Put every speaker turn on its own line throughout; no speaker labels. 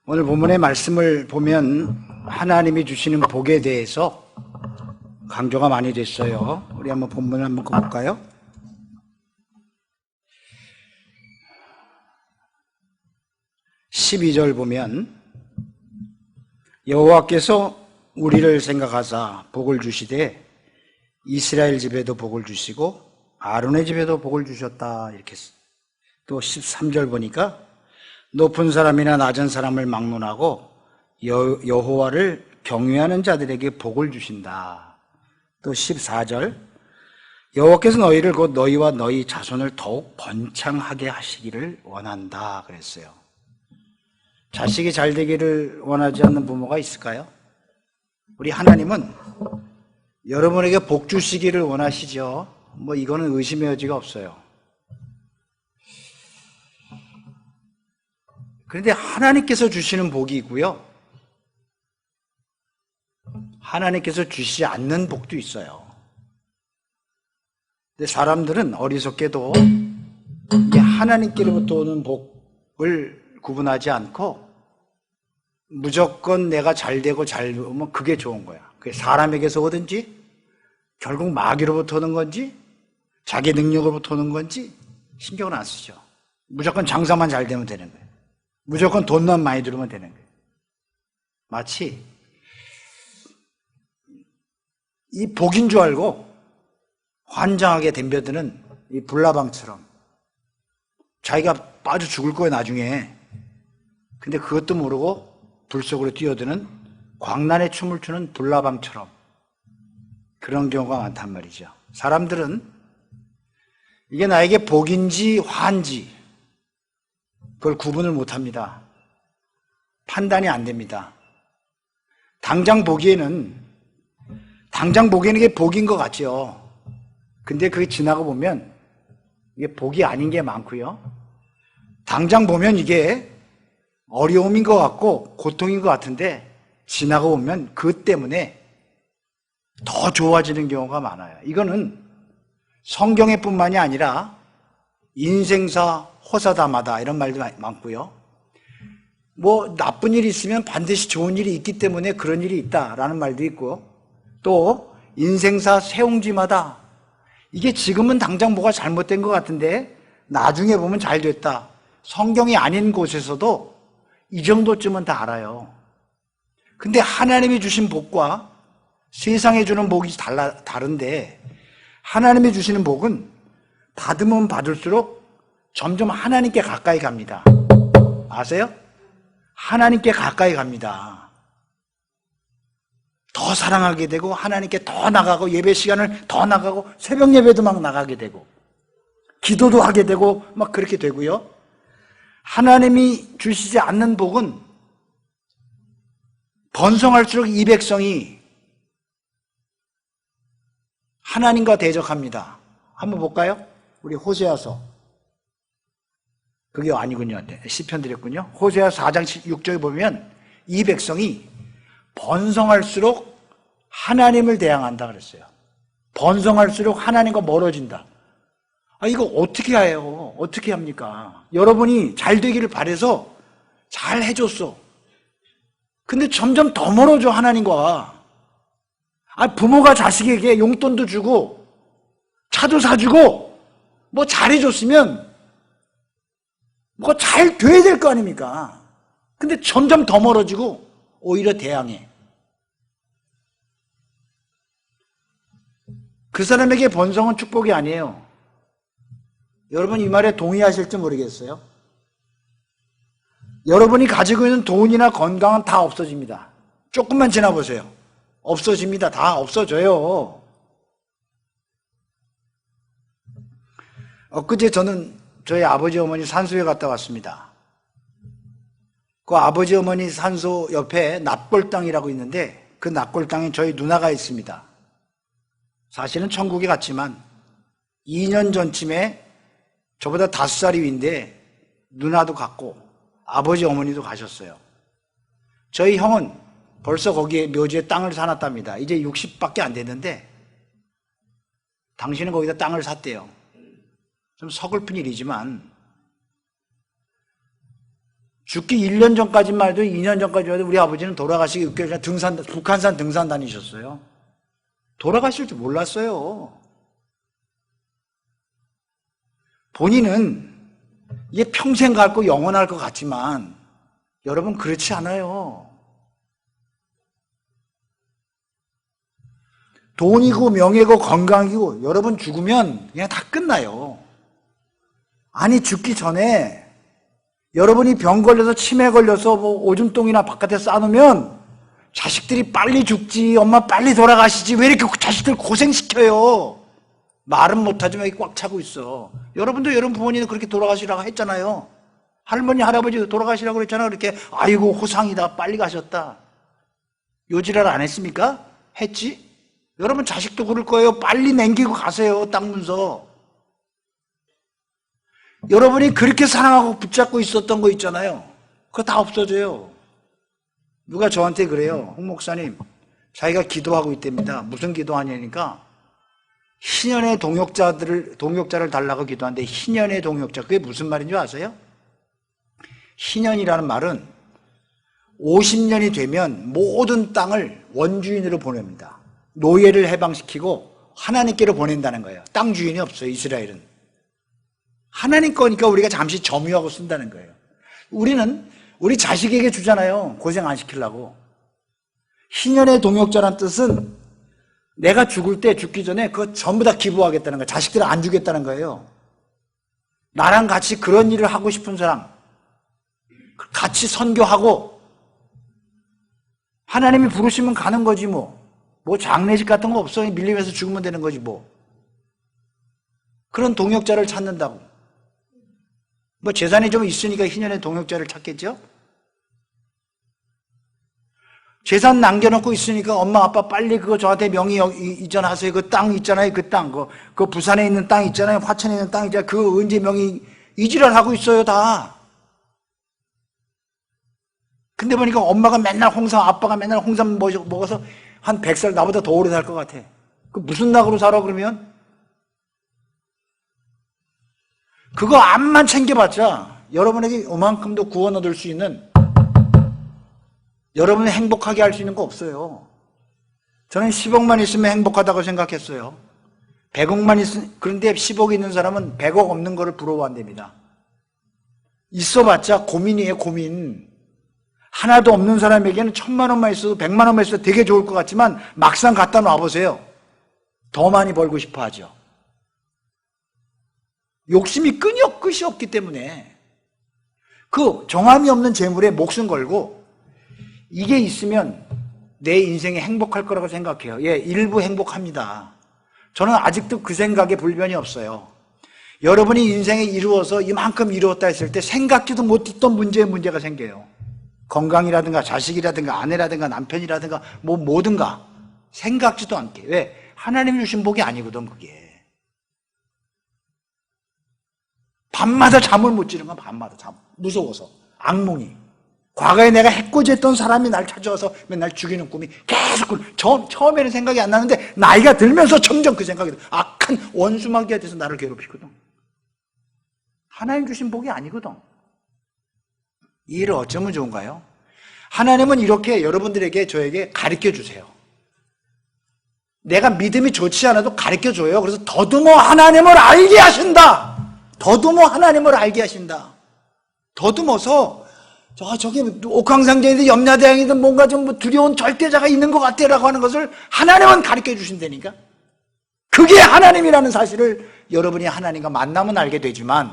오늘 본문의 말씀을 보면 하나님이 주시는 복에 대해서 강조가 많이 됐어요. 우리 한번 본문을 한번 볼까요? (12절) 보면 여호와께서 우리를 생각하사 복을 주시되 이스라엘 집에도 복을 주시고 아론의 집에도 복을 주셨다. 이렇게 또 13절 보니까 높은 사람이나 낮은 사람을 막론하고 여호와를 경외하는 자들에게 복을 주신다. 또 14절 여호와께서 너희를 곧 너희와 너희 자손을 더욱 번창하게 하시기를 원한다 그랬어요. 자식이 잘 되기를 원하지 않는 부모가 있을까요? 우리 하나님은 여러분에게 복 주시기를 원하시죠. 이거는 의심의 여지가 없어요. 그런데 하나님께서 주시는 복이 있고요, 하나님께서 주시지 않는 복도 있어요. 근데 사람들은 어리석게도 이게 하나님께로부터 오는 복을 구분하지 않고 무조건 내가 잘 되고 잘 되면 그게 좋은 거야. 그게 사람에게서 오든지 결국 마귀로부터 오는 건지 자기 능력으로부터 오는 건지 신경을 안 쓰죠. 무조건 장사만 잘 되면 되는 거예요. 무조건 돈만 많이 들으면 되는 거예요. 마치 이 복인 줄 알고 환장하게 덤벼드는 이 불나방처럼 자기가 빠져 죽을 거예요 나중에. 근데 그것도 모르고 불 속으로 뛰어드는 광란의 춤을 추는 불나방처럼 그런 경우가 많단 말이죠. 사람들은 이게 나에게 복인지 화인지 그걸 구분을 못합니다. 판단이 안 됩니다. 당장 보기에는 이게 복인 것 같죠. 근데 그게 지나고 보면 이게 복이 아닌 게 많고요, 당장 보면 이게 어려움인 것 같고 고통인 것 같은데 지나고 보면 그 때문에 더 좋아지는 경우가 많아요. 이거는 성경에 뿐만이 아니라 인생사 호사다마다 이런 말도 많고요, 나쁜 일이 있으면 반드시 좋은 일이 있기 때문에 그런 일이 있다라는 말도 있고, 또 인생사 세옹지마다 이게 지금은 당장 뭐가 잘못된 것 같은데 나중에 보면 잘 됐다. 성경이 아닌 곳에서도 이 정도쯤은 다 알아요. 근데 하나님이 주신 복과 세상에 주는 복이 다른데 하나님이 주시는 복은 받으면 받을수록 점점 하나님께 가까이 갑니다. 아세요? 하나님께 가까이 갑니다. 더 사랑하게 되고 하나님께 더 나가고 예배 시간을 더 나가고 새벽 예배도 막 나가게 되고 기도도 하게 되고 막 그렇게 되고요. 하나님이 주시지 않는 복은 번성할수록 이 백성이 하나님과 대적합니다. 한번 볼까요? 우리 호세아서. 그게 아니군요. 시편 드렸군요. 호세아 4장 6절에 보면 이 백성이 번성할수록 하나님을 대항한다 그랬어요. 번성할수록 하나님과 멀어진다. 이거 어떻게 해요? 어떻게 합니까? 여러분이 잘 되기를 바라서 잘 해줬어. 근데 점점 더 멀어져 하나님과. 부모가 자식에게 용돈도 주고 차도 사주고 잘해줬으면 잘 돼야 될 거 아닙니까? 근데 점점 더 멀어지고 오히려 대항해. 그 사람에게 번성은 축복이 아니에요. 여러분 이 말에 동의하실지 모르겠어요. 여러분이 가지고 있는 돈이나 건강은 다 없어집니다. 조금만 지나보세요. 없어집니다. 다 없어져요. 엊그제 저는 저희 아버지 어머니 산소에 갔다 왔습니다. 그 아버지 어머니 산소 옆에 납골당이라고 있는데 그 납골당에 저희 누나가 있습니다. 사실은 천국에 갔지만 2년 전쯤에 저보다 5살이 위인데 누나도 갔고 아버지 어머니도 가셨어요. 저희 형은 벌써 거기에 묘지에 땅을 사놨답니다. 이제 60밖에 안 됐는데 당신은 거기다 땅을 샀대요. 좀 서글픈 일이지만 죽기 1년 전까지만 해도 2년 전까지만 해도 우리 아버지는 돌아가시기 6개월 전에 북한산 등산 다니셨어요. 돌아가실 줄 몰랐어요. 본인은 이게 평생 갈 거 영원할 것 같지만 여러분 그렇지 않아요. 돈이고 명예고 건강이고 여러분 죽으면 그냥 다 끝나요. 아니 죽기 전에 여러분이 병 걸려서 치매 걸려서 뭐 오줌똥이나 바깥에 싸놓으면 자식들이 빨리 죽지, 엄마 빨리 돌아가시지, 왜 이렇게 자식들 고생시켜요? 말은 못하지만 이렇게 꽉 차고 있어. 여러분도 여러분 부모님은 그렇게 돌아가시라고 했잖아요. 할머니 할아버지 돌아가시라고 그랬잖아. 그렇게 아이고 호상이다 빨리 가셨다. 요지랄 안 했습니까? 했지? 여러분 자식도 그럴 거예요. 빨리 남기고 가세요. 땅 문서. 여러분이 그렇게 사랑하고 붙잡고 있었던 거 있잖아요. 그거 다 없어져요. 누가 저한테 그래요. 홍 목사님 자기가 기도하고 있답니다. 무슨 기도하냐니까 희년의 동역자를 달라고 기도하는데 희년의 동역자 그게 무슨 말인지 아세요? 희년이라는 말은 50년이 되면 모든 땅을 원주인으로 보냅니다. 노예를 해방시키고 하나님께로 보낸다는 거예요. 땅 주인이 없어요. 이스라엘은. 하나님 거니까 우리가 잠시 점유하고 쓴다는 거예요. 우리는 우리 자식에게 주잖아요. 고생 안 시키려고. 희년의 동역자란 뜻은 내가 죽을 때 죽기 전에 그거 전부 다 기부하겠다는 거예요. 자식들을 안 주겠다는 거예요. 나랑 같이 그런 일을 하고 싶은 사람, 같이 선교하고 하나님이 부르시면 가는 거지 뭐. 뭐 장례식 같은 거 없어. 밀림에서 죽으면 되는 거지 뭐. 그런 동역자를 찾는다고. 뭐 재산이 좀 있으니까 희년의 동역자를 찾겠죠? 재산 남겨놓고 있으니까 엄마 아빠 빨리 그거 저한테 명의 이전하세요. 그 땅 있잖아요. 그 땅. 그 부산에 있는 땅 있잖아요. 화천에 있는 땅 있잖아요. 그 언제 명의 이지랄 하고 있어요 다. 근데 보니까 엄마가 맨날 홍삼, 아빠가 맨날 홍삼 먹어서 한 100살 나보다 더 오래 살 것 같아. 그 무슨 낙으로 살아 그러면? 그거 암만 챙겨봤자 여러분에게 이만큼도 구원 얻을 수 있는 여러분을 행복하게 할 수 있는 거 없어요. 저는 10억만 있으면 행복하다고 생각했어요. 100억만 그런데 10억 있는 사람은 100억 없는 거를 부러워한답니다. 있어봤자 고민이에요, 고민. 하나도 없는 사람에게는 1000만 원만 있어도 100만 원만 있어도 되게 좋을 것 같지만 막상 갖다 놔보세요. 더 많이 벌고 싶어 하죠. 욕심이 끝이 없기 때문에 그 정함이 없는 재물에 목숨 걸고 이게 있으면 내 인생이 행복할 거라고 생각해요. 예, 일부 행복합니다. 저는 아직도 그 생각에 불변이 없어요. 여러분이 인생에 이루어서 이만큼 이루었다 했을 때 생각지도 못했던 문제가 생겨요. 건강이라든가 자식이라든가 아내라든가 남편이라든가 뭐 뭐든가 생각지도 않게. 왜? 하나님이 주신 복이 아니거든 그게. 밤마다 잠을 못 자는 건 밤마다 무서워서 악몽이. 과거에 내가 해코지했던 사람이 날 찾아와서 맨날 죽이는 꿈이 계속 처음에는 생각이 안 나는데 나이가 들면서 점점 그 생각이 들어. 악한 원수마귀가 돼서 나를 괴롭히거든. 하나님 주신 복이 아니거든. 이 일을 어쩌면 좋은가요? 하나님은 이렇게 여러분들에게 저에게 가르쳐 주세요. 내가 믿음이 좋지 않아도 가르쳐 줘요. 그래서 더듬어 하나님을 알게 하신다. 더듬어 하나님을 알게 하신다. 더듬어서 저기 옥황상제이든 염라대왕이든 뭔가 좀 두려운 절대자가 있는 것 같아라고 하는 것을 하나님은 가르쳐 주신다니까. 그게 하나님이라는 사실을 여러분이 하나님과 만나면 알게 되지만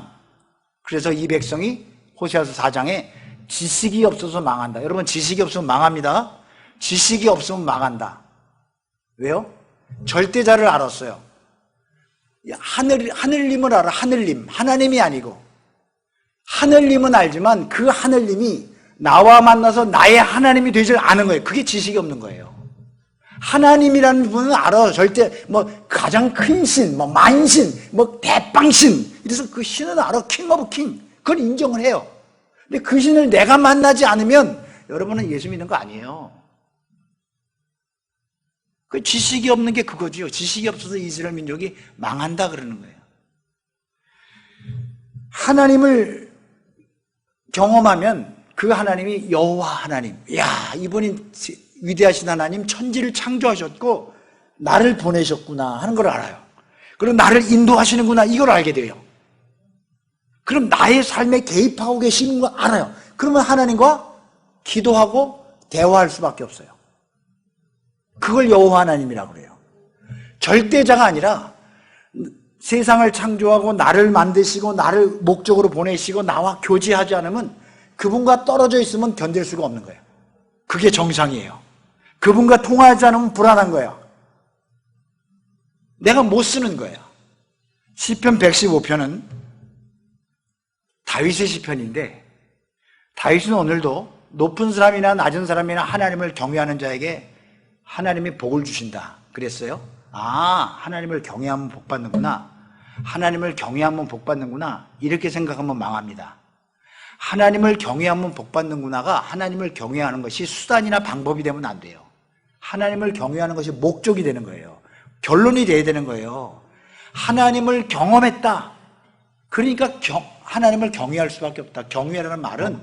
그래서 이 백성이 호세아서 4장에 지식이 없어서 망한다. 여러분 지식이 없으면 망합니다. 지식이 없으면 망한다. 왜요? 절대자를 알았어요. 하늘님을 알아. 하늘님. 하나님이 아니고 하늘님은 알지만 그 하늘님이 나와 만나서 나의 하나님이 되질 않은 거예요. 그게 지식이 없는 거예요. 하나님이라는 분은 알아. 절대 뭐 가장 큰 신, 뭐 만신, 뭐 대빵신. 이래서 그 신은 알아. 킹 오브 킹. 그걸 인정을 해요. 근데 그 신을 내가 만나지 않으면 여러분은 예수 믿는 거 아니에요. 그 지식이 없는 게 그거지요. 지식이 없어서 이스라엘 민족이 망한다 그러는 거예요. 하나님을 경험하면 그 하나님이 여호와 하나님. 야, 이분이 위대하신 하나님, 천지를 창조하셨고 나를 보내셨구나 하는 걸 알아요. 그리고 나를 인도하시는구나 이걸 알게 돼요. 그럼 나의 삶에 개입하고 계시는 거 알아요. 그러면 하나님과 기도하고 대화할 수밖에 없어요. 그걸 여호와 하나님이라고 그래요. 절대자가 아니라 세상을 창조하고 나를 만드시고 나를 목적으로 보내시고 나와 교제하지 않으면 그분과 떨어져 있으면 견딜 수가 없는 거예요. 그게 정상이에요. 그분과 통화하지 않으면 불안한 거예요. 내가 못 쓰는 거예요. 시편 115편은 다윗의 시편인데 다윗은 오늘도 높은 사람이나 낮은 사람이나 하나님을 경외하는 자에게 하나님이 복을 주신다 그랬어요. 아, 하나님을 경외하면 복 받는구나. 하나님을 경외하면 복 받는구나. 이렇게 생각하면 망합니다. 하나님을 경외하면 복 받는구나가 하나님을 경외하는 것이 수단이나 방법이 되면 안 돼요. 하나님을 경외하는 것이 목적이 되는 거예요. 결론이 돼야 되는 거예요. 하나님을 경험했다. 그러니까 하나님을 경외할 수밖에 없다. 경외라는 말은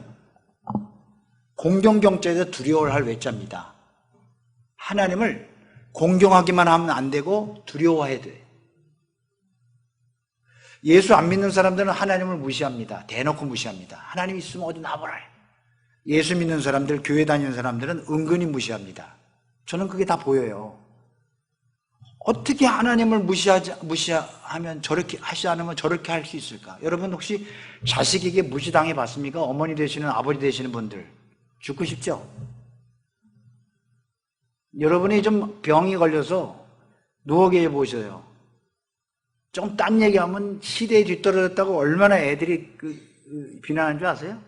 공경경자에서 두려워할 외자입니다. 하나님을 공경하기만 하면 안 되고 두려워해야 돼. 예수 안 믿는 사람들은 하나님을 무시합니다. 대놓고 무시합니다. 하나님 있으면 어디 나보라. 예수 믿는 사람들, 교회 다니는 사람들은 은근히 무시합니다. 저는 그게 다 보여요. 어떻게 하나님을 무시하면 저렇게 하지 않으면 저렇게 할 수 있을까? 여러분 혹시 자식에게 무시당해 봤습니까? 어머니 되시는 아버지 되시는 분들 죽고 싶죠? 여러분이 좀 병이 걸려서 누워 계셔 보셔요. 좀 딴 얘기하면 시대에 뒤떨어졌다고 얼마나 애들이 비난하는 줄 아세요?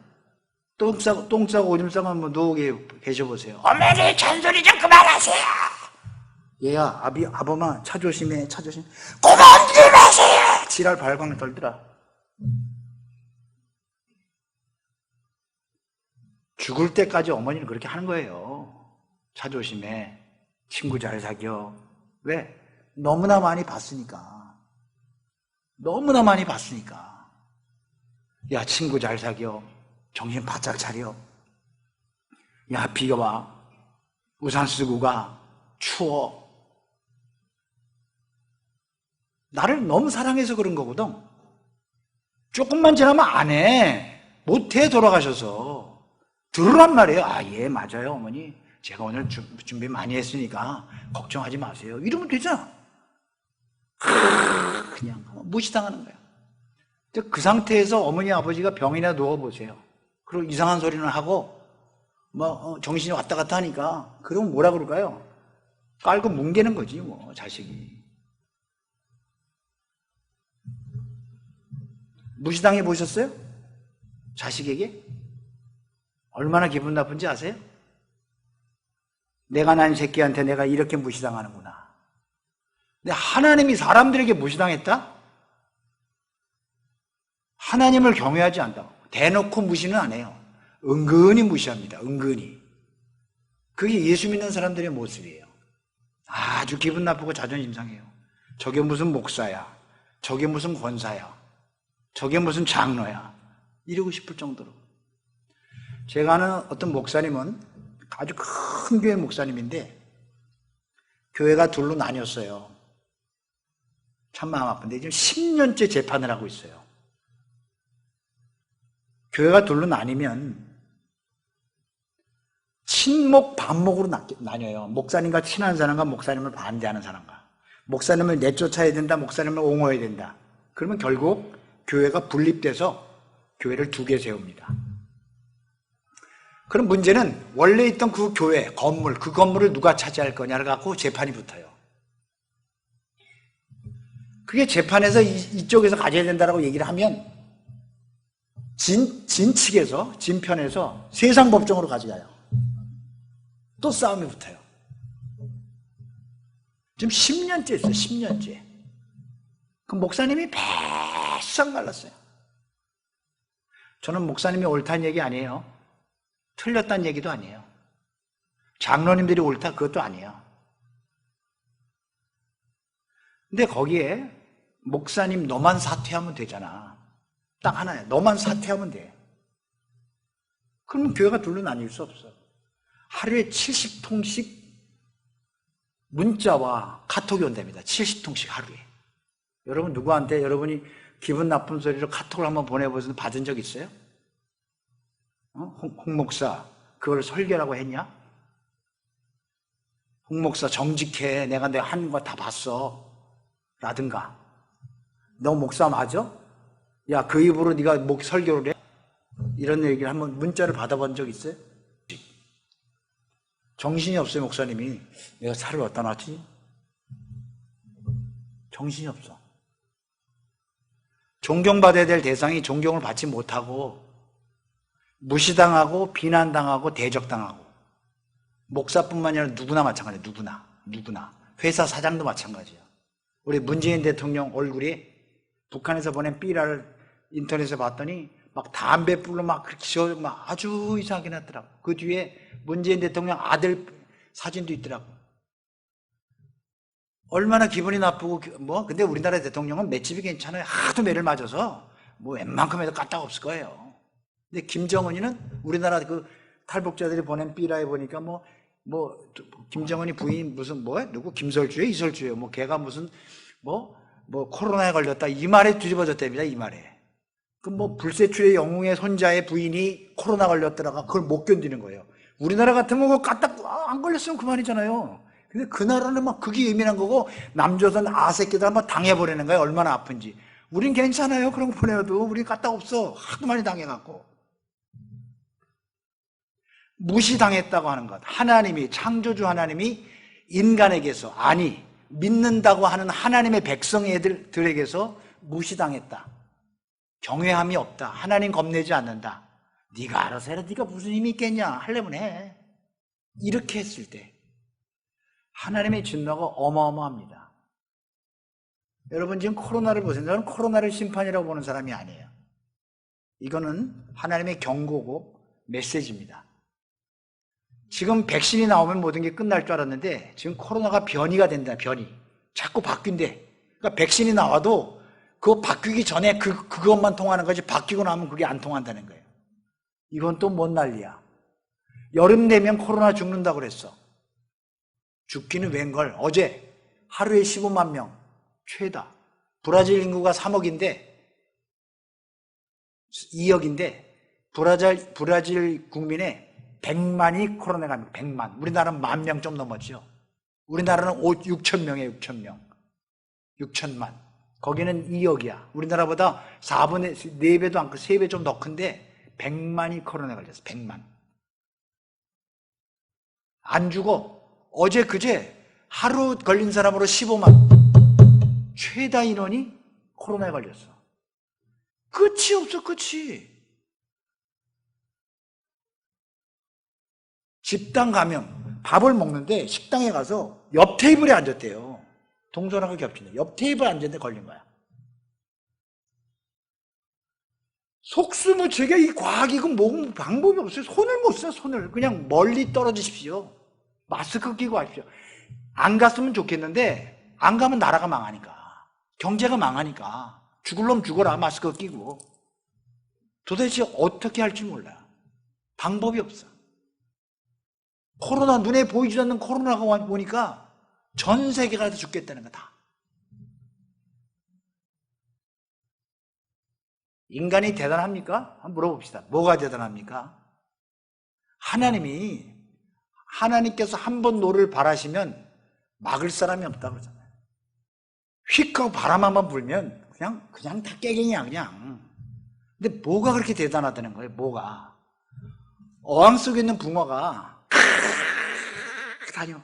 똥 싸고 오줌 싸고 한번 누워 계셔 보세요. 어머니 잔소리 좀 그만하세요. 얘야, 아범아, 차 조심해, 차 조심. 그만 좀 하세요! 지랄 발광을 떨더라. 죽을 때까지 어머니는 그렇게 하는 거예요. 차 조심해. 친구 잘 사겨. 왜? 너무나 많이 봤으니까. 너무나 많이 봤으니까. 야, 친구 잘 사겨. 정신 바짝 차려. 야, 비가 와. 우산 쓰고 가. 추워. 나를 너무 사랑해서 그런 거거든. 조금만 지나면 안 해. 못해, 돌아가셔서. 들으란 말이에요. 아, 예, 맞아요, 어머니. 제가 오늘 준비 많이 했으니까 걱정하지 마세요. 이러면 되잖아. 그냥 무시당하는 거야. 그 상태에서 어머니, 아버지가 병이나 누워보세요. 그리고 이상한 소리는 하고, 정신이 왔다 갔다 하니까, 그러면 뭐라 그럴까요? 깔고 뭉개는 거지, 자식이. 무시당해 보셨어요? 자식에게? 얼마나 기분 나쁜지 아세요? 내가 난 새끼한테 내가 이렇게 무시당하는구나. 근데 하나님이 사람들에게 무시당했다? 하나님을 경외하지 않다. 대놓고 무시는 안 해요. 은근히 무시합니다. 은근히. 그게 예수 믿는 사람들의 모습이에요. 아주 기분 나쁘고 자존심 상해요. 저게 무슨 목사야. 저게 무슨 권사야. 저게 무슨 장로야. 이러고 싶을 정도로. 제가 아는 어떤 목사님은 아주 큰 교회 목사님인데 교회가 둘로 나뉘었어요. 참 마음 아픈데 지금 10년째 재판을 하고 있어요. 교회가 둘로 나뉘면 친목 반목으로 나뉘어요. 목사님과 친한 사람과 목사님을 반대하는 사람과. 목사님을 내쫓아야 된다, 목사님을 옹호해야 된다. 그러면 결국 교회가 분립돼서 교회를 두 개 세웁니다. 그럼 문제는 원래 있던 그 교회, 건물, 그 건물을 누가 차지할 거냐를 갖고 재판이 붙어요. 그게 재판에서 이쪽에서 가져야 된다라고 얘기를 하면 진 측에서, 진 편에서 세상 법정으로 가져가요. 또 싸움이 붙어요. 지금 10년째 있어요. 10년째. 그 목사님이 배싹 말랐어요. 저는 목사님이 옳다는 얘기 아니에요. 틀렸다는 얘기도 아니에요. 장로님들이 옳다 그것도 아니에요. 근데 거기에 목사님 너만 사퇴하면 되잖아. 딱 하나야. 너만 사퇴하면 돼. 그러면 교회가 둘로 나뉠 수 없어. 하루에 70통씩 문자와 카톡이 온답니다. 70통씩 하루에. 여러분 누구한테 여러분이 기분 나쁜 소리로 카톡을 한번 보내보셔서 받은 적 있어요? 홍 목사 그걸 설교라고 했냐? 홍 목사 정직해. 내가 한 거 다 봤어. 라든가. 너 목사 맞아? 야, 그 입으로 네가 설교를 해? 이런 얘기를 한번 문자를 받아본 적 있어요? 정신이 없어요, 목사님이. 내가 살을 어디다 놨지? 정신이 없어. 존경받아야 될 대상이 존경을 받지 못하고 무시당하고 비난당하고 대적당하고 목사뿐만 아니라 누구나 마찬가지예요. 누구나. 회사 사장도 마찬가지예요. 우리 문재인 대통령 얼굴이 북한에서 보낸 삐라를 인터넷에 봤더니 막 담배 불로 막 그렇게 막 아주 이상하게 났더라고. 그 뒤에 문재인 대통령 아들 사진도 있더라고. 얼마나 기분이 나쁘고 근데 우리나라 대통령은 맷집이 괜찮아요. 하도 매를 맞아서 웬만큼 해도 까딱 없을 거예요. 근데 김정은이는 우리나라 그 탈북자들이 보낸 삐라에 보니까 김정은이 부인 무슨 누구 김설주예요, 이설주예요. 걔가 무슨 코로나에 걸렸다 이 말에 뒤집어졌답니다. 이 말에. 불세출의 영웅의 손자의 부인이 코로나 걸렸더라가 그걸 못 견디는 거예요. 우리나라 같으면 그거 까딱 안 걸렸으면 그만이잖아요. 근데 그 나라는 막 그게 예민한 거고 남조선 아새끼들 한번 당해버리는 거예요. 얼마나 아픈지. 우린 괜찮아요. 그런 거 보내도 우린 까딱 없어. 하도 많이 당해갖고. 무시당했다고 하는 것. 하나님이 창조주 하나님이 인간에게서 믿는다고 하는 하나님의 백성들에게서 무시당했다. 경외함이 없다. 하나님 겁내지 않는다. 네가 알아서 해라. 네가 무슨 힘이 있겠냐. 하려면 해. 이렇게 했을 때 하나님의 진노가 어마어마합니다. 여러분 지금 코로나를 보세요. 저는 코로나를 심판이라고 보는 사람이 아니에요. 이거는 하나님의 경고고 메시지입니다. 지금 백신이 나오면 모든 게 끝날 줄 알았는데 지금 코로나가 변이가 된다. 변이. 자꾸 바뀐대. 그러니까 백신이 나와도 그거 바뀌기 전에 그것만 통하는 거지 바뀌고 나면 그게 안 통한다는 거예요. 이건 또 뭔 난리야. 여름 되면 코로나 죽는다고 그랬어. 죽기는 웬걸. 어제 하루에 15만 명 최다. 브라질 인구가 3억인데 2억인데 브라질 국민의 100만이 코로나가 100만. 우리나라는 10,000명 좀 넘었죠. 우리나라는 6천 명이에요. 6천 명. 6천만. 거기는 2억이야. 우리나라보다 4분의 4배도 안 크, 3배 좀 더 큰데 100만이 코로나 걸렸어. 100만. 안 죽어. 어제 그제 하루 걸린 사람으로 15만. 최다 인원이 코로나에 걸렸어. 끝이 없어. 끝이. 집단 감염. 밥을 먹는데 식당에 가서 옆 테이블에 앉았대요. 동서남북 겹치네. 옆 테이블에 앉았는데 걸린 거야. 속수무책에 이 과학이고 뭐 방법이 없어요. 손을 못 써. 손을. 그냥 멀리 떨어지십시오. 마스크 끼고 하십시오. 안 갔으면 좋겠는데 안 가면 나라가 망하니까. 경제가 망하니까. 죽을 놈 죽어라. 마스크 끼고. 도대체 어떻게 할지 몰라. 방법이 없어. 코로나, 눈에 보이지 않는 코로나가 오니까 전 세계가 다 죽겠다는 거다. 인간이 대단합니까? 한번 물어봅시다. 뭐가 대단합니까? 하나님께서 한 번 노를 바라시면 막을 사람이 없다 그러잖아요. 휙 하고 바람 한번 불면 그냥 다 깨갱이야, 그냥. 근데 뭐가 그렇게 대단하다는 거예요, 뭐가. 어항 속에 있는 붕어가 다녀.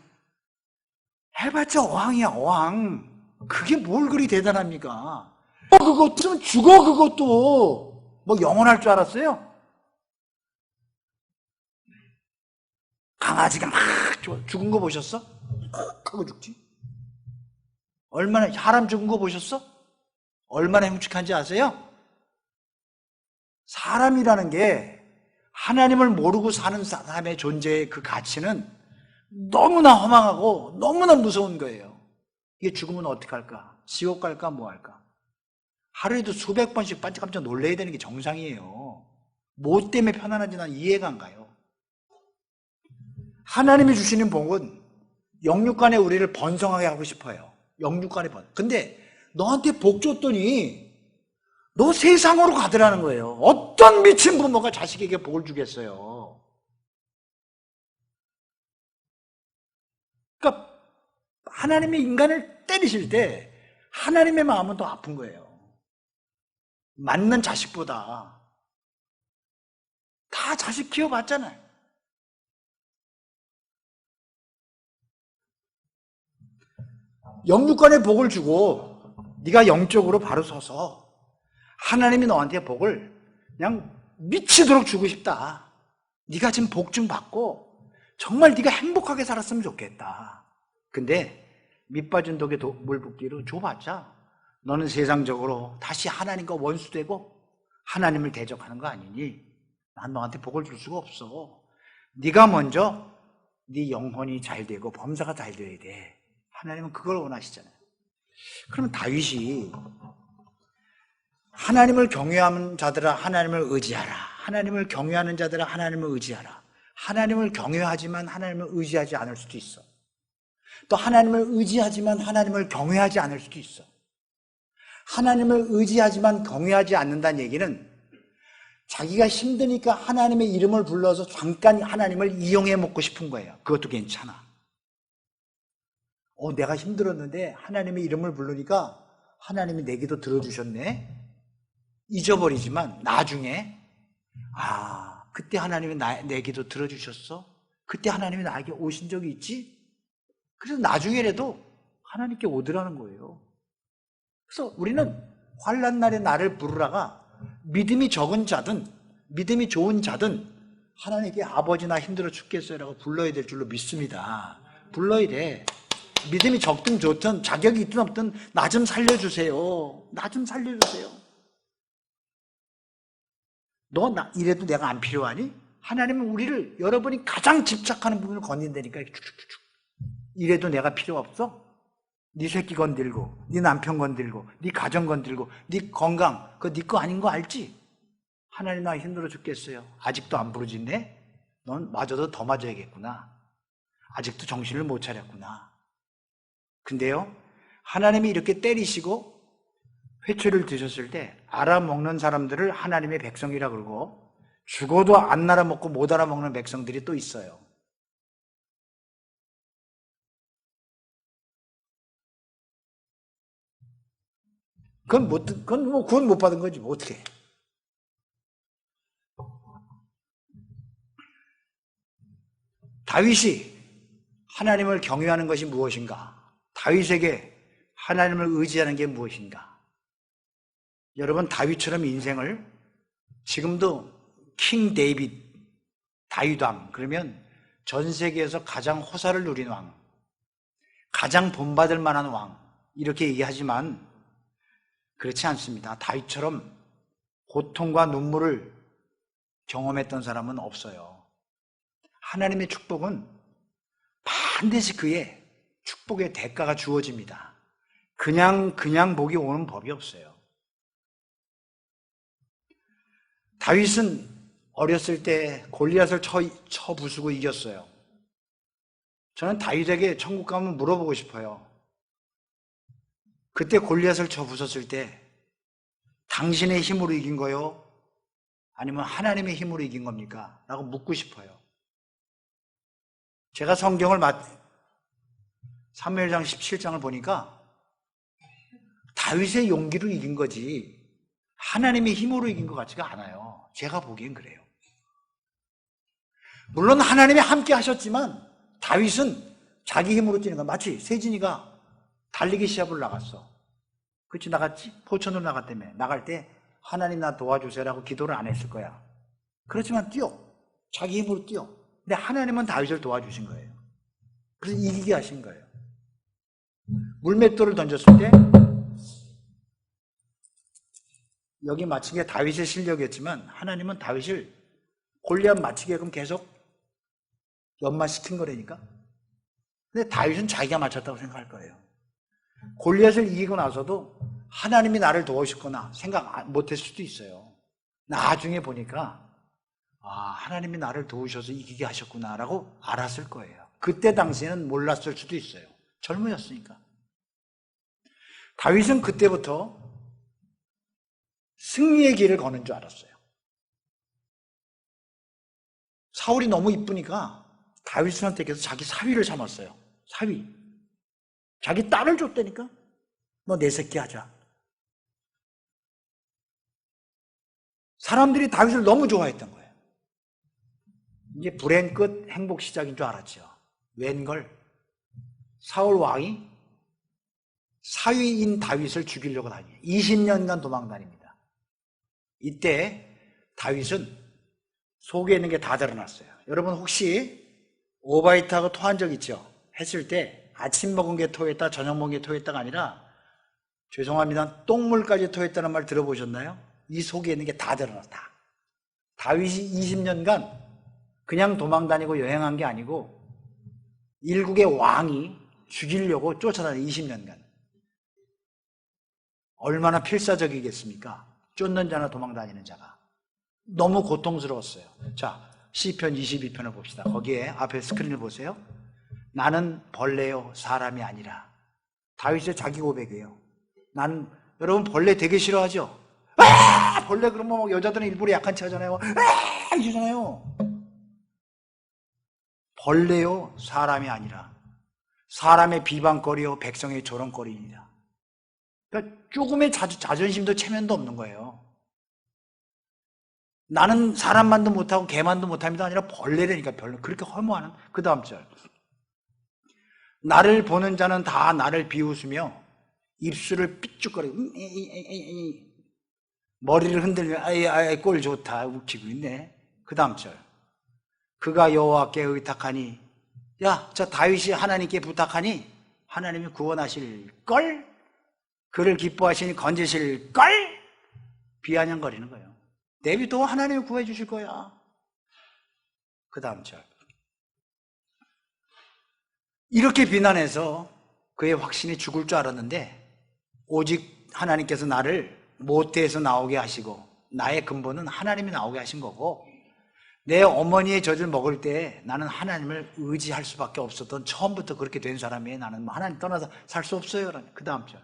해봤자 어항이야, 어항. 그게 뭘 그리 대단합니까? 그것 좀 죽어, 그것도. 영원할 줄 알았어요? 강아지가 막 죽은 거 보셨어? 하고 죽지. 얼마나, 사람 죽은 거 보셨어? 얼마나 흉측한지 아세요? 사람이라는 게 하나님을 모르고 사는 사람의 존재의 그 가치는 너무나 허망하고 너무나 무서운 거예요. 이게 죽으면 어떡할까? 지옥 갈까? 뭐 할까? 하루에도 수백 번씩 깜짝 놀라야 되는 게 정상이에요. 뭐 때문에 편안한지 난 이해가 안 가요. 하나님이 주시는 복은 영육간에 우리를 번성하게 하고 싶어요. 영육간에 근데 너한테 복 줬더니 너 세상으로 가더라는 거예요. 어떤 미친 부모가 자식에게 복을 주겠어요. 그러니까 하나님이 인간을 때리실 때 하나님의 마음은 더 아픈 거예요. 맞는 자식보다. 다 자식 키워봤잖아요. 영육간의 복을 주고 네가 영적으로 바로 서서 하나님이 너한테 복을 그냥 미치도록 주고 싶다. 네가 지금 복 좀 받고 정말 네가 행복하게 살았으면 좋겠다. 근데 밑빠진 독에 물 붓기로 줘봤자 너는 세상적으로 다시 하나님과 원수되고 하나님을 대적하는 거 아니니 난 너한테 복을 줄 수가 없어. 네가 먼저 네 영혼이 잘 되고 범사가 잘 되어야 돼. 하나님은 그걸 원하시잖아요. 그러면 다윗이 하나님을 경외하는 자들아 하나님을 의지하라. 하나님을 경외하는 자들아 하나님을 의지하라. 하나님을 경외하지만 하나님을 의지하지 않을 수도 있어. 또 하나님을 의지하지만 하나님을 경외하지 않을 수도 있어. 하나님을 의지하지만 경외하지 않는다는 얘기는 자기가 힘드니까 하나님의 이름을 불러서 잠깐 하나님을 이용해 먹고 싶은 거예요. 그것도 괜찮아. 내가 힘들었는데 하나님의 이름을 부르니까 하나님이 내 기도 들어주셨네. 잊어버리지만 나중에 그때 하나님이 내 기도 들어주셨어? 그때 하나님이 나에게 오신 적이 있지? 그래서 나중에라도 하나님께 오더라는 거예요. 그래서 우리는 환난 날에 나를 부르라가 믿음이 적은 자든 믿음이 좋은 자든 하나님께 아버지 나 힘들어 죽겠어요 라고 불러야 될 줄로 믿습니다. 불러야 돼. 믿음이 적든 좋든 자격이 있든 없든 나 좀 살려주세요. 나 좀 살려주세요. 너 이래도 내가 안 필요하니? 하나님은 우리를 여러분이 가장 집착하는 부분을 건진다니까 쭉쭉쭉쭉. 이래도 내가 필요 없어? 네 새끼 건들고 네 남편 건들고 네 가정 건들고 네 건강 그거 네 거 아닌 거 알지? 하나님 나 힘들어 죽겠어요. 아직도 안 부르짖네? 넌 맞아도 더 맞아야겠구나. 아직도 정신을 못 차렸구나. 근데요, 하나님이 이렇게 때리시고 회초리를 드셨을 때 알아먹는 사람들을 하나님의 백성이라 그러고 죽어도 안 알아먹고 못 알아먹는 백성들이 또 있어요. 그건 구원 못 받은 거지, 뭐 어떻게. 다윗이 하나님을 경외하는 것이 무엇인가? 다윗에게 하나님을 의지하는 게 무엇인가? 여러분, 다윗처럼 인생을 지금도 킹 데이빗, 다윗왕, 그러면 전 세계에서 가장 호사를 누린 왕, 가장 본받을 만한 왕, 이렇게 얘기하지만 그렇지 않습니다. 다윗처럼 고통과 눈물을 경험했던 사람은 없어요. 하나님의 축복은 반드시 그의 축복의 대가가 주어집니다. 그냥 복이 오는 법이 없어요. 다윗은 어렸을 때 골리앗을 쳐 부수고 이겼어요. 저는 다윗에게 천국 가면 물어보고 싶어요. 그때 골리앗을 쳐 부쉈을 때 당신의 힘으로 이긴 거요? 아니면 하나님의 힘으로 이긴 겁니까? 라고 묻고 싶어요. 제가 성경을 사무엘상 17장을 보니까 다윗의 용기로 이긴 거지 하나님의 힘으로 이긴 것 같지가 않아요. 제가 보기엔 그래요. 물론 하나님이 함께 하셨지만 다윗은 자기 힘으로 뛰는 거야. 마치 세진이가 달리기 시합을 나갔어. 그치, 나갔지? 포천으로 나갔다며. 나갈 때 하나님 나 도와주세요라고 기도를 안 했을 거야. 그렇지만 뛰어. 자기 힘으로 뛰어. 근데 하나님은 다윗을 도와주신 거예요. 그래서 이기게 하신 거예요. 물맷돌을 던졌을 때 여기 맞힌 게 다윗의 실력이었지만 하나님은 다윗을 골리앗 맞히게끔 계속 연마시킨 거라니까. 근데 다윗은 자기가 맞췄다고 생각할 거예요. 골리앗을 이기고 나서도 하나님이 나를 도우셨거나 생각 못했을 수도 있어요. 나중에 보니까 하나님이 나를 도우셔서 이기게 하셨구나라고 알았을 거예요. 그때 당시에는 몰랐을 수도 있어요. 젊으셨으니까. 다윗은 그때부터 승리의 길을 거는 줄 알았어요. 사울이 너무 이쁘니까 다윗을 선택해서 자기 사위를 삼았어요. 사위. 자기 딸을 줬다니까? 너 내 새끼 하자. 사람들이 다윗을 너무 좋아했던 거예요. 이제 불행 끝 행복 시작인 줄 알았죠. 웬걸? 사울 왕이 사위인 다윗을 죽이려고 다녀요. 20년간 도망다닙니다. 이때 다윗은 속에 있는 게 다 드러났어요. 여러분 혹시 오바이트하고 토한 적 있죠? 했을 때 아침 먹은 게 토했다, 저녁 먹은 게 토했다가 아니라 죄송합니다. 똥물까지 토했다는 말 들어보셨나요? 이 속에 있는 게 다 드러났다. 다윗이 20년간 그냥 도망다니고 여행한 게 아니고 일국의 왕이 죽이려고 쫓아다니 20년간. 얼마나 필사적이겠습니까? 쫓는 자나 도망다니는 자가. 너무 고통스러웠어요. 자, 시편 22편을 봅시다. 거기에 앞에 스크린을 보세요. 나는 벌레요, 사람이 아니라. 다윗의 자기 고백이에요. 여러분 벌레 되게 싫어하죠? 벌레 그러면 막 여자들은 일부러 약한 체 하잖아요. 이러잖아요. 벌레요, 사람이 아니라. 사람의 비방거리요, 백성의 조롱거리입니다. 그러니까 조금의 자존심도 체면도 없는 거예요. 나는 사람만도 못하고 개만도 못합니다 아니라 벌레라니까. 그렇게 허무하는. 그 다음 절. 나를 보는 자는 다 나를 비웃으며 입술을 삐죽거리고 머리를 흔들며 꼴 좋다 웃기고 있네. 그 다음 절. 그가 여호와께 의탁하니, 야, 저 다윗이 하나님께 부탁하니 하나님이 구원하실 걸, 그를 기뻐하시니 건지실 걸, 비아냥거리는 거예요. 내비도 하나님이 구해 주실 거야. 그 다음 절. 이렇게 비난해서 그의 확신이 죽을 줄 알았는데 오직 하나님께서 나를 모태에서 나오게 하시고 나의 근본은 하나님이 나오게 하신 거고, 내 어머니의 젖을 먹을 때 나는 하나님을 의지할 수밖에 없었던, 처음부터 그렇게 된 사람이에요. 나는 하나님 떠나서 살 수 없어요. 그 다음 절.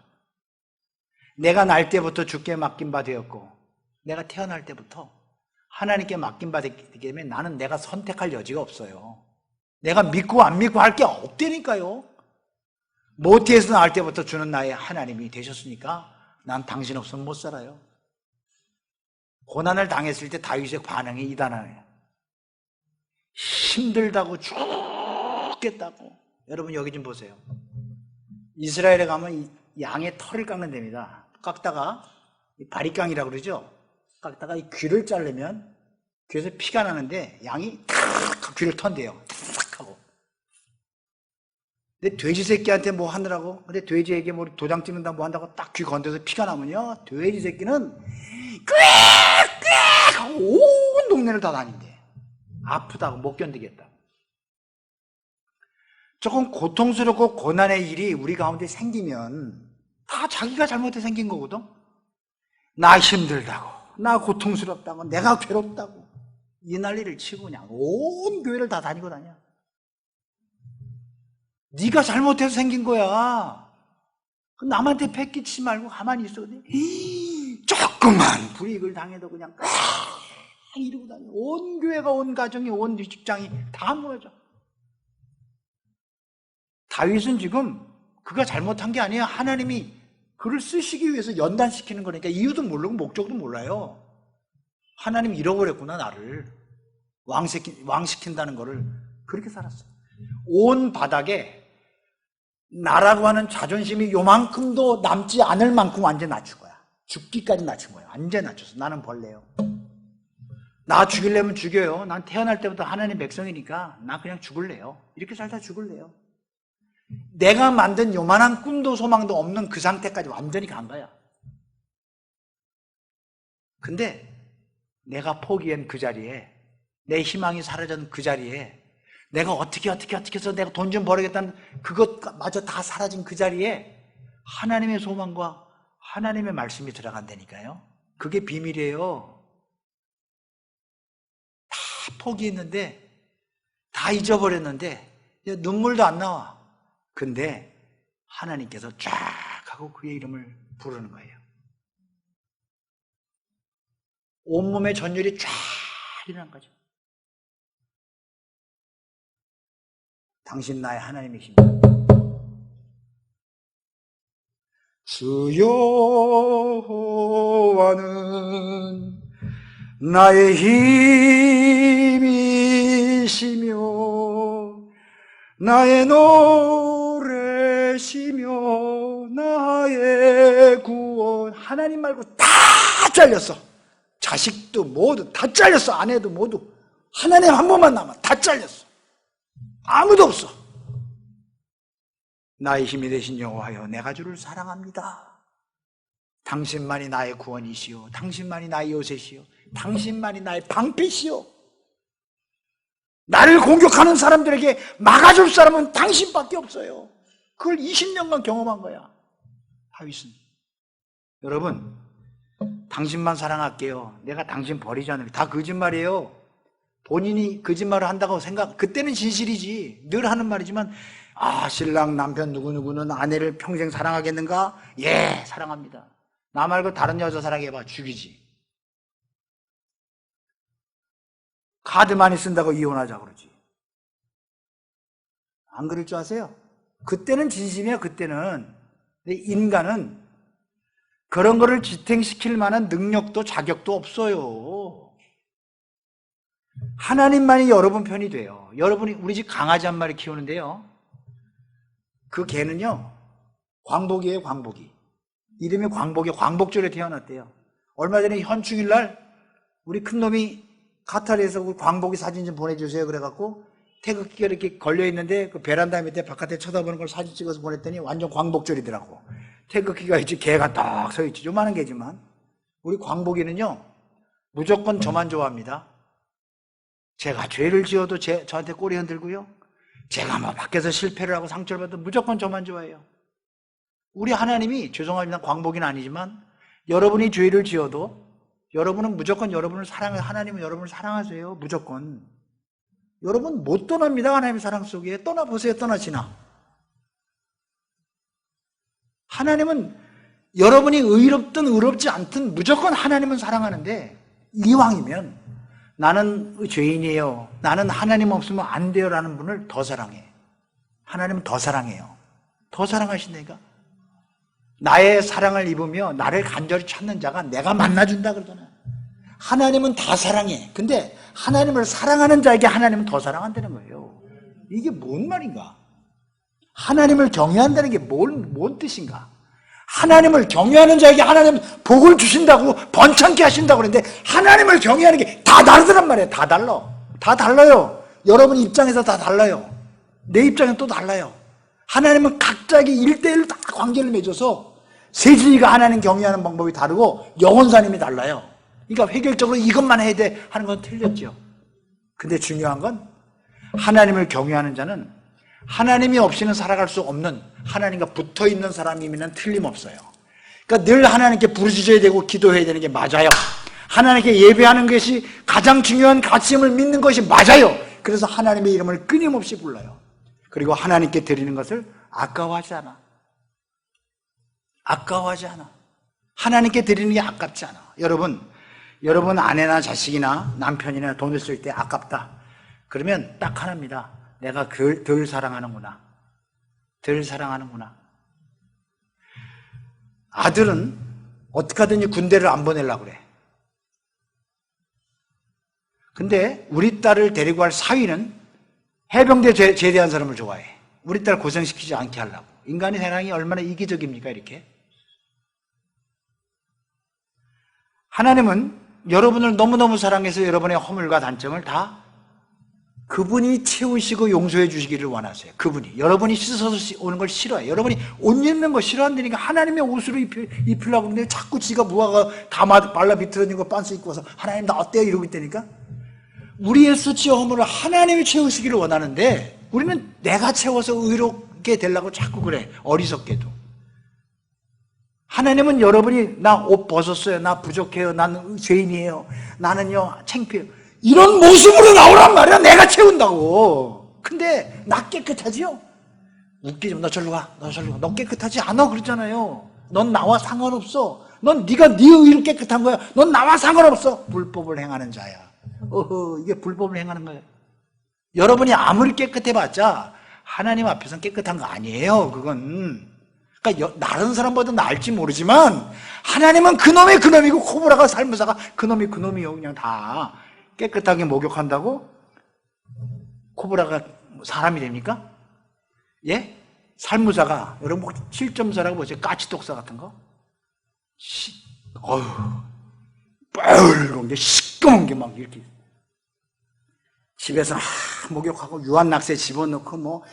내가 날 때부터 주께 맡긴 바 되었고, 내가 태어날 때부터 하나님께 맡긴 바 되기 때문에 나는 내가 선택할 여지가 없어요. 내가 믿고 안 믿고 할 게 없다니까요. 모태에서 나올 때부터 주는 나의 하나님이 되셨으니까 난 당신 없으면 못 살아요. 고난을 당했을 때 다윗의 반응이 이단하네요. 힘들다고 죽겠다고. 여러분 여기 좀 보세요. 이스라엘에 가면 양의 털을 깎는 데입니다. 깎다가 바리깡이라고 그러죠. 깎다가 이 귀를 자르면 귀에서 피가 나는데 양이 탁 귀를 턴대요. 탁 하고. 근데 돼지 새끼한테 뭐 하느라고, 근데 돼지에게 뭐 도장 찍는다 뭐 한다고 딱 귀 건드려서 피가 나면요, 돼지 새끼는 꽥꽥 하고 온 동네를 다 다닌대. 아프다고 못 견디겠다고. 조금 고통스럽고 고난의 일이 우리 가운데 생기면 다 자기가 잘못해 생긴 거거든. 나 힘들다고, 나 고통스럽다고, 내가 괴롭다고 이 난리를 치고 그냥 온 교회를 다 다니고 다녀. 네가 잘못해서 생긴 거야. 남한테 패끼치지 말고 가만히 있어. 조그만 불이익을 당해도 그냥 이러고 다녀. 온 교회가, 온 가정이, 온 직장이 다 무너져. 다윗은 지금 그가 잘못한 게 아니야. 하나님이 그를 쓰시기 위해서 연단시키는 거니까. 이유도 모르고 목적도 몰라요. 하나님 잃어버렸구나, 나를. 왕시킨다는 거를. 그렇게 살았어요. 온 바닥에 나라고 하는 자존심이 요만큼도 남지 않을 만큼 완전히 낮춘 거야. 죽기까지 낮춘 거야. 완전히 낮췄어. 나는 벌레요. 나 죽이려면 죽여요. 난 태어날 때부터 하나님 백성이니까 나 그냥 죽을래요. 이렇게 살다 죽을래요. 내가 만든 요만한 꿈도 소망도 없는 그 상태까지 완전히 간 거야. 근데 내가 포기한 그 자리에, 내 희망이 사라진 그 자리에, 내가 어떻게 해서 내가 돈 좀 벌어야겠다는 그것마저 다 사라진 그 자리에 하나님의 소망과 하나님의 말씀이 들어간다니까요. 그게 비밀이에요. 다 포기했는데, 다 잊어버렸는데 이제 눈물도 안 나와. 근데 하나님께서 쫙 하고 그의 이름을 부르는 거예요. 온몸의 전율이 쫙 일어난 거죠. 당신 나의 하나님이십니다. 주 여호와는 나의 힘이시며 나의 노래시며 나의 구원. 하나님 말고 다 잘렸어. 자식도 모두 다 잘렸어. 아내도 모두. 하나님 한 번만 남아. 다 잘렸어. 아무도 없어. 나의 힘이 되신 여호와여, 내가 주를 사랑합니다. 당신만이 나의 구원이시오. 당신만이 나의 요새시오. 당신만이 나의 방패시오. 나를 공격하는 사람들에게 막아줄 사람은 당신밖에 없어요. 그걸 20년간 경험한 거야, 다윗은. 여러분, 당신만 사랑할게요. 내가 당신 버리지 않을게요. 다 거짓말이에요. 본인이 거짓말을 한다고 그때는 진실이지. 늘 하는 말이지만, 신랑, 남편 누구누구는 아내를 평생 사랑하겠는가? 예, 사랑합니다. 나 말고 다른 여자 사랑해봐. 죽이지. 카드 많이 쓴다고 이혼하자 그러지. 안 그럴 줄 아세요? 그때는 진심이야, 그때는. 근데 인간은 그런 거를 지탱시킬 만한 능력도 자격도 없어요. 하나님만이 여러분 편이 돼요. 여러분이 우리 집 강아지 한 마리 키우는데요, 그 개는요 광복이에요. 광복이. 이름이 광복이. 광복절에 태어났대요. 얼마 전에 현충일날 우리 큰놈이 카타르에서 우리 광복이 사진 좀 보내주세요 그래갖고 태극기가 이렇게 걸려있는데 그 베란다 밑에 바깥에 쳐다보는 걸 사진 찍어서 보냈더니 완전 광복절이더라고. 태극기가 있지, 개가 딱 서있지. 요만한 개지만. 우리 광복이는요 무조건 저만 좋아합니다. 제가 죄를 지어도 저한테 꼬리 흔들고요, 제가 뭐 밖에서 실패를 하고 상처를 받아도 무조건 저만 좋아해요. 우리 하나님이, 죄송합니다, 광복이는 아니지만 여러분이 죄를 지어도 여러분은 무조건 여러분을 사랑해요. 하나님은 여러분을 사랑하세요. 무조건. 여러분 못 떠납니다. 하나님의 사랑 속에. 떠나보세요. 떠나지나. 하나님은 여러분이 의롭든 의롭지 않든 무조건 하나님은 사랑하는데, 이왕이면 나는 죄인이에요, 나는 하나님 없으면 안 돼요 라는 분을 더 사랑해. 하나님은 더 사랑해요. 더 사랑하신다니까. 나의 사랑을 입으며 나를 간절히 찾는 자가 내가 만나준다 그러잖아요. 하나님은 다 사랑해. 근데 하나님을 사랑하는 자에게 하나님은 더 사랑한다는 거예요. 이게 뭔 말인가? 하나님을 경외한다는 게 뭔 뜻인가? 하나님을 경외하는 자에게 하나님은 복을 주신다고, 번창케 하신다고 그러는데 하나님을 경외하는 게 다 다르단 말이에요. 다 달라. 다 달라요. 여러분 입장에서 다 달라요. 내 입장은 또 달라요. 하나님은 각자에게 1대1로 다 관계를 맺어서 세진이가 하나님 경외하는 방법이 다르고 영혼사님이 달라요. 그러니까 획일적으로 이것만 해야 돼 하는 건 틀렸죠. 근데 중요한 건 하나님을 경외하는 자는 하나님이 없이는 살아갈 수 없는, 하나님과 붙어있는 사람이면 틀림없어요. 그러니까 늘 하나님께 부르짖어야 되고 기도해야 되는 게 맞아요. 하나님께 예배하는 것이 가장 중요한 가치임을 믿는 것이 맞아요. 그래서 하나님의 이름을 끊임없이 불러요. 그리고 하나님께 드리는 것을 아까워하지 않아. 아까워하지 않아. 하나님께 드리는 게 아깝지 않아. 여러분 아내나 자식이나 남편이나 돈을 쓸 때 아깝다 그러면 딱 하나입니다. 내가 덜 사랑하는구나. 덜 사랑하는구나. 아들은 어떻게 하든지 군대를 안 보내려고 그래. 근데 우리 딸을 데리고 갈 사위는 해병대 제대한 사람을 좋아해. 우리 딸 고생시키지 않게 하려고. 인간의 사랑이 얼마나 이기적입니까, 이렇게? 하나님은 여러분을 너무너무 사랑해서 여러분의 허물과 단점을 다 그분이 채우시고 용서해 주시기를 원하세요. 그분이. 여러분이 씻어서 오는 걸 싫어해요. 여러분이 옷 입는 거 싫어한다니까 하나님의 옷으로 입으려고 그러는데 자꾸 지가 무화과 다 말라 비틀어진 거 빤스 입고 와서 하나님 나 어때요? 이러고 있다니까. 우리의 수치와 허물을 하나님이 채우시기를 원하는데 우리는 내가 채워서 의롭게 되려고 자꾸 그래. 어리석게도. 하나님은 여러분이 나 옷 벗었어요. 나 부족해요. 나는 죄인이에요. 나는요 창피해요. 이런 모습으로 나오란 말이야. 내가 채운다고. 근데 나 깨끗하지요? 웃기지 마. 너 절로 가. 너 절로 가. 너 깨끗하지 않아 그러잖아요. 넌 나와 상관없어. 넌 네가 네 의로 깨끗한 거야. 넌 나와 상관없어. 불법을 행하는 자야. 이게 불법을 행하는 거예요. 여러분이 아무리 깨끗해봤자 하나님 앞에서는 깨끗한 거 아니에요. 그건. 그러니까 다른 사람보다 나을지 모르지만 하나님은 그놈이고 코브라가 살무사가 그놈이요. 그냥 다 깨끗하게 목욕한다고 코브라가 사람이 됩니까? 예? 살무사가 여러분 7.4라고 보세요. 까치독사 같은 거. 빨간 게 시꺼먼 게 막 이렇게 집에서 목욕하고 유한낙세 집어넣고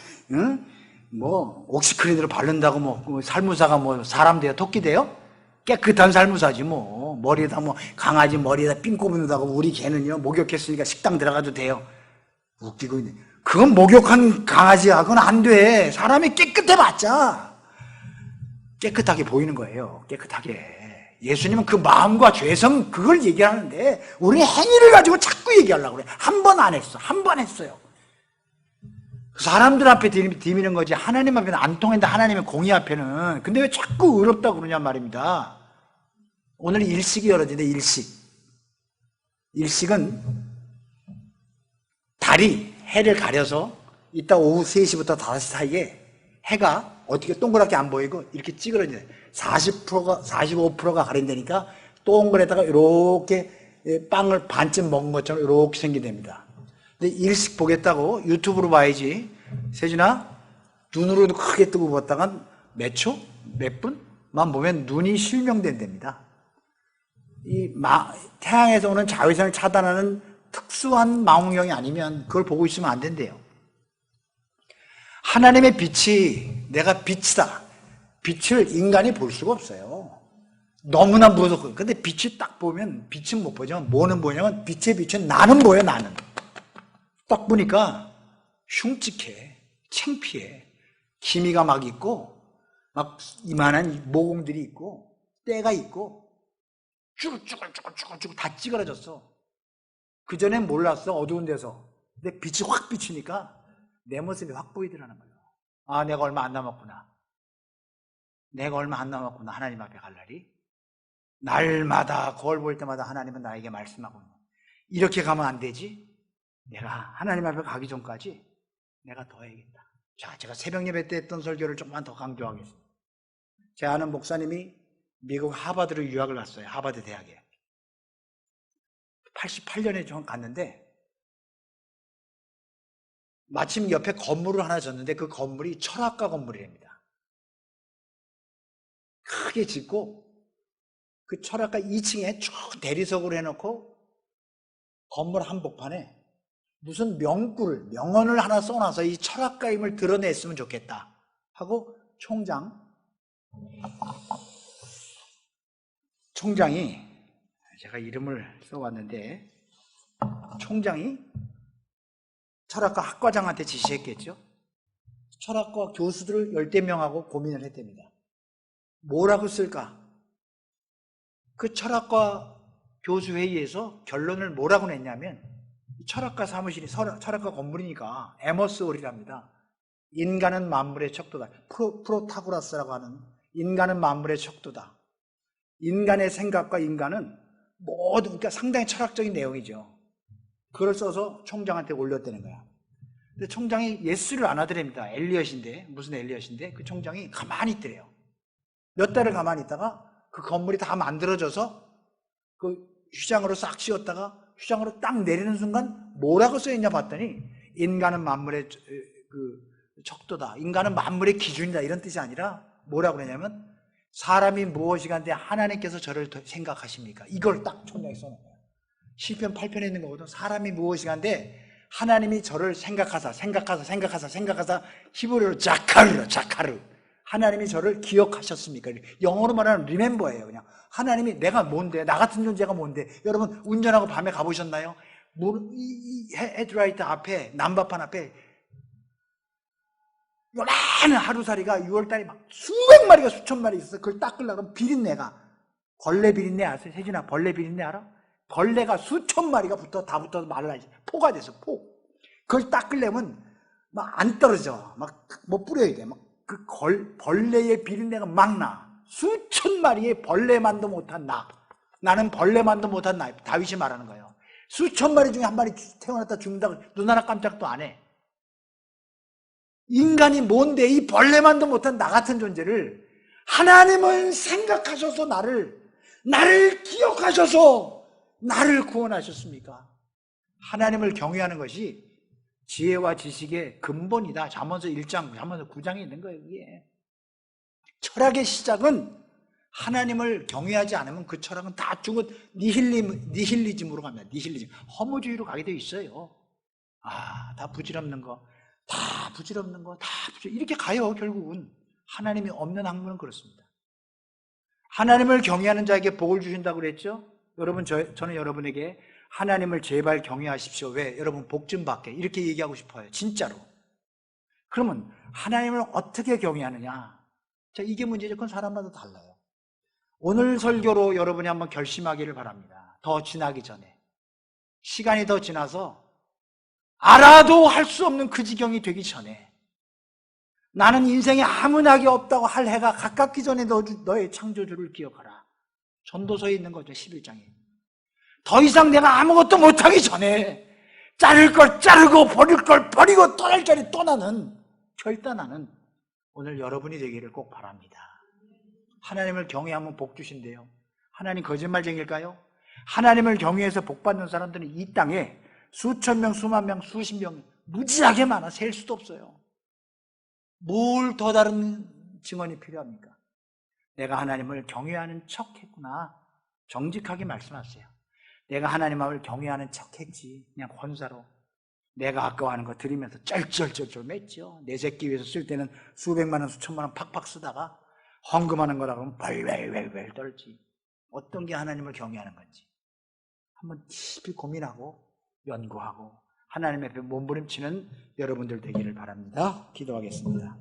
옥시크린으로 바른다고 살무사가 사람 돼요? 토끼 돼요? 깨끗한 살무사지 머리에다 강아지 머리에다 삥 꼽는다고 우리 개는요 목욕했으니까 식당 들어가도 돼요. 웃기고 있네. 그건 목욕한 강아지하고는 안 돼. 사람이 깨끗해봤자 깨끗하게 보이는 거예요. 깨끗하게. 예수님은 그 마음과 죄성 그걸 얘기하는데 우리 행위를 가지고 자꾸 얘기하려고 그래. 한 번 안 했어. 한 번 했어요. 사람들 앞에 디미는 거지 하나님 앞에는 안 통한다. 하나님의 공의 앞에는. 근데 왜 자꾸 의롭다고 그러냐 말입니다. 오늘 일식이 열어지는데 일식은 달이 해를 가려서 이따 오후 3시부터 5시 사이에 해가 어떻게 동그랗게 안 보이고 이렇게 찌그러져요. 45%가 가린다니까 동그랗다가 이렇게 빵을 반쯤 먹은 것처럼 이렇게 생긴답니다. 근데 일식 보겠다고 유튜브로 봐야지. 세준아, 눈으로도 크게 뜨고 봤다간 몇 초? 몇 분만 보면 눈이 실명된답니다. 태양에서 오는 자외선을 차단하는 특수한 망원경이 아니면 그걸 보고 있으면 안 된대요. 하나님의 빛이 내가 빛이다. 빛을 인간이 볼 수가 없어요. 너무나 무섭고. 근데 빛이 딱 보면 빛은 못 보지만 뭐는 보냐면 빛의 빛은 나는 보여. 나는. 딱 보니까 흉측해. 창피해. 기미가 막 있고 막 이만한 모공들이 있고 때가 있고 쭈글쭈글 다 찌그러졌어. 그전엔 몰랐어. 어두운 데서. 근데 빛이 확 비추니까 내 모습이 확 보이더라는 거예요. 아, 내가 얼마 안 남았구나. 하나님 앞에 갈 날이. 날마다 거울 볼 때마다 하나님은 나에게 말씀하고 이렇게 가면 안 되지. 내가 하나님 앞에 가기 전까지 내가 더 해야겠다. 자, 제가 새벽 예배 때 했던 설교를 조금만 더 강조하겠습니다. 제 아는 목사님이 미국 하버드로 유학을 갔어요. 하버드 대학에. 88년에 좀 갔는데 마침 옆에 건물을 하나 졌는데 그 건물이 철학과 건물이랍니다. 크게 짓고 그 철학과 2층에 쭉 대리석으로 해놓고 건물 한복판에 무슨 명언을 하나 써놔서 이 철학가임을 드러냈으면 좋겠다 하고 총장이 제가 이름을 써왔는데 총장이 철학과 학과장한테 지시했겠죠. 철학과 교수들을 10명하고 고민을 했답니다. 뭐라고 쓸까? 그 철학과 교수회의에서 결론을 뭐라고 냈냐면 철학과 사무실이 철학과 건물이니까 에머스홀이랍니다. 인간은 만물의 척도다. 프로타고라스라고 하는 인간은 만물의 척도다. 인간의 생각과 인간은 그러니까 상당히 철학적인 내용이죠. 그걸 써서 총장한테 올렸다는 거야. 근데 총장이 예스를 안 하더랍니다. 무슨 엘리엇인데 그 총장이 가만히 있더래요. 몇 달을 가만히 있다가 그 건물이 다 만들어져서 그 휘장으로 싹 씌웠다가 휘장으로 딱 내리는 순간 뭐라고 써있냐 봤더니 인간은 만물의 척도다. 인간은 만물의 기준이다. 이런 뜻이 아니라 뭐라고 그러냐면 사람이 무엇이간데 하나님께서 저를 생각하십니까? 이걸 딱 총장이 써놓은 거예요. 시편 8편에 있는 거거든. 사람이 무엇이간데 하나님이 저를 생각하사 히브리어로 자카르 하나님이 저를 기억하셨습니까? 영어로 말하는 remember예요. 그냥 하나님이 내가 뭔데? 나 같은 존재가 뭔데? 여러분 운전하고 밤에 가보셨나요? 이 헤드라이트 앞에 난바판 앞에 요란한 하루살이가 6월달에 막 수백 마리가 수천 마리 있어서 그걸 닦으려고 하면 비린내가 벌레 비린내 아세요? 세준아 벌레 비린내 알아? 벌레가 수천 마리가 다 붙어서 말라야지. 포가 돼서 포. 그걸 닦으려면 막 안 떨어져. 막 뭐 뿌려야 돼. 막 그 벌레의 비린내가 막 나. 수천 마리의 벌레만도 못한 나. 나는 벌레만도 못한 나. 다윗이 말하는 거예요. 수천 마리 중에 한 마리 태어났다 죽는다고 눈 하나 깜짝도 안 해. 인간이 뭔데 이 벌레만도 못한 나 같은 존재를 하나님은 생각하셔서 나를 기억하셔서 나를 구원하셨습니까? 하나님을 경외하는 것이 지혜와 지식의 근본이다. 잠언서 1장, 잠언서 9장에 있는 거예요. 이게. 철학의 시작은 하나님을 경외하지 않으면 그 철학은 다 죽은 니힐리즘으로 갑니다. 니힐리즘. 허무주의로 가게 돼 있어요. 다 부질없는 거. 다 부질없는 거. 이렇게 가요, 결국은. 하나님이 없는 학문은 그렇습니다. 하나님을 경외하는 자에게 복을 주신다고 그랬죠? 여러분, 저는 여러분에게 하나님을 제발 경외하십시오. 왜? 여러분 복 좀 받게. 이렇게 얘기하고 싶어요. 진짜로. 그러면 하나님을 어떻게 경외하느냐? 자, 이게 문제죠. 그건 사람마다 달라요. 오늘 설교로 여러분이 한번 결심하기를 바랍니다. 더 지나기 전에. 시간이 더 지나서 알아도 할 수 없는 그 지경이 되기 전에 나는 인생에 아무 낙이 없다고 할 해가 가깝기 전에 너의 창조주를 기억하라. 전도서에 있는 거죠. 11장에. 더 이상 내가 아무것도 못하기 전에 자를 걸 자르고 버릴 걸 버리고 떠날 자리 떠나는 결단하는 오늘 여러분이 되기를 꼭 바랍니다. 하나님을 경외하면 복 주신대요. 하나님 거짓말쟁일까요? 하나님을 경외해서 복 받는 사람들은 이 땅에 수천 명, 수만 명, 수십 명 무지하게 많아. 셀 수도 없어요. 뭘 더 다른 증언이 필요합니까? 내가 하나님을 경외하는 척했구나. 정직하게 말씀하세요. 내가 하나님을 경외하는 척했지. 그냥 권사로 내가 아까워하는 거 드리면서 쩔쩔쩔쩔 맸죠. 내 새끼 위해서 쓸 때는 수백만 원, 수천만 원 팍팍 쓰다가 헌금하는 거라 그러면 벌벌벌벌 떨지. 어떤 게 하나님을 경외하는 건지 한번 깊이 고민하고 연구하고 하나님 앞에 몸부림치는 여러분들 되기를 바랍니다. 기도하겠습니다.